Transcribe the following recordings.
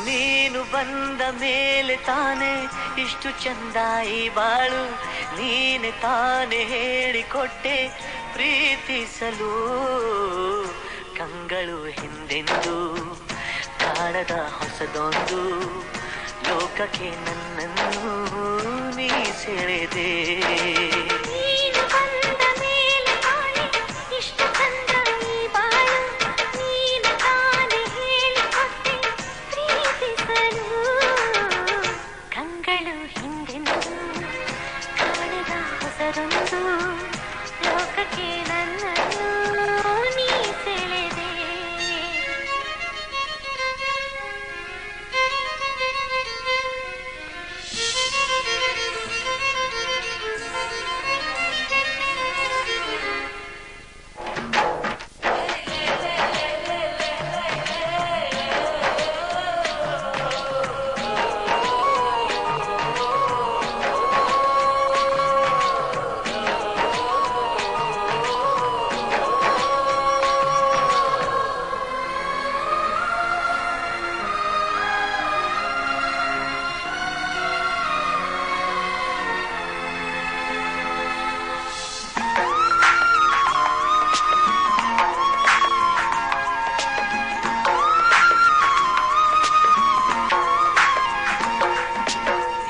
ನೀನು ಬಂದ ಮೇಲೆ ತಾನೆ ಇಷ್ಟು ಚಂದ ಈ ಬಾಳು, ನೀನೆ ತಾನೆ ಹೇಳಿಕೊಟ್ಟೆ ಪ್ರೀತಿಸಲು. ಕಂಗಳು ಹಿಂದೆಂದು ಕಾಣದ ಹೊಸದೊಂದು ಲೋಕಕ್ಕೆ ನನ್ನನ್ನು ನೀ ಸೆಳೆದೆ.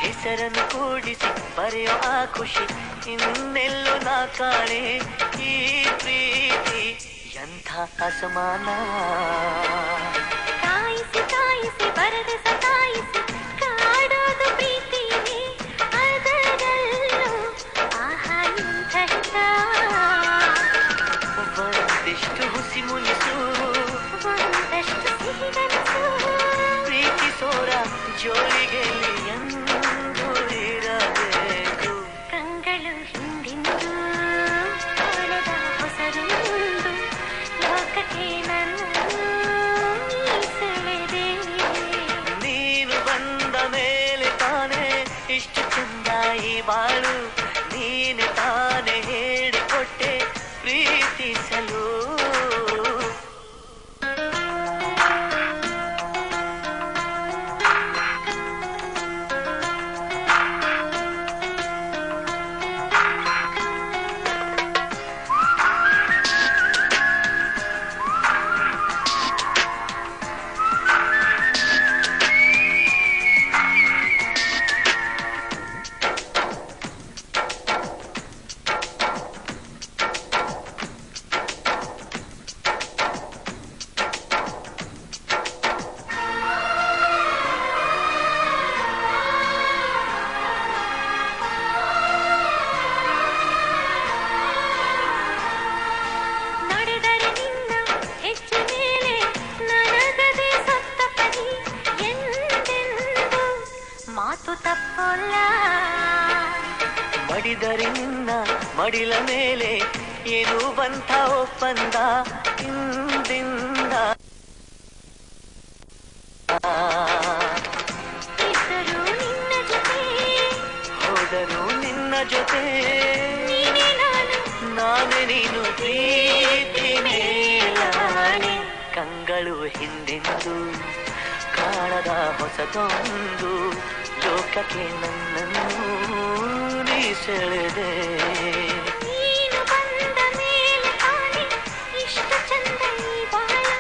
ಹೆಸರನ್ನು ಕೂಡಿಸಿ ಬರೆಯೋ ಆ ಖುಷಿ ಇನ್ನೆಲ್ಲೂ ನಾ ಕಾಣೆ. ಈ ಪ್ರೀತಿ ಎಂಥ ಅಸಮಾನ. ಕಾಯಿಸಿ ಕಾಯಿಸಿ ಬರದೆ ಸತಾಯಿಸಿ ಕಾಡೋದು ಪ್ರೀತಿನೇ, ಅದರಲ್ಲೂ ಆಹಾ ಇಂಥ ಒಂದಿಷ್ಟು ಹುಸಿ ಮುನಿಸು, ಒಂದಷ್ಟು ಸಿಹಿಗನಸು, ಪ್ರೀತಿಸೋರ ಜೋಳಿಗೆ ಇಷ್ಟು ಚಂದ ಈ ಬಾಳು, ನೀನೆ ತಾನೆ ಹೇಳಿಕೊಟ್ಟೆ ಪ್ರೀತಿಸಲು. ಮಡಿದರೆ ನಿನ್ನ ಮಡಿಲ ಮೇಲೆ ಏನು ಬಂತ ಒಪ್ಪಂದ ಹಿಂದಿಂದ. ಹೋದರು ನಿನ್ನ ಜೊತೆ ನಾನೇ ನೀನು ಪ್ರೀತಿ ಮೇಲಾನೆ. ಕಂಗಳು ಹಿಂದೆಂದು ಕಾಣದ ಹೊಸದೊಂದು ಲೋಕಕ್ಕೆ ನನ್ನನ್ನು ನೀ ಸೆಳೆದೆ. ನೀನು ಬಂದ ಮೇಲೆ ತಾನೆ ಇಷ್ಟು ಚಂದ ಈ ಬಾಳು,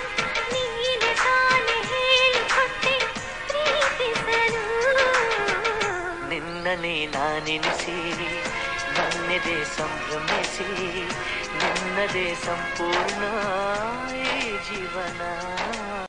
ನೀನೆ ತಾನೆ ಹೇಳಿಕೊಟ್ಟೆ ಪ್ರೀತಿಸಲು. ನಿನ್ನನೇ ನಾನೆನಿಸಿ ನನ್ನೆದೆ ಸಂಭ್ರಮಿಸಿ, ನಿನ್ನದೇ ಸಂಪೂರ್ಣ ಈ ಜೀವನ.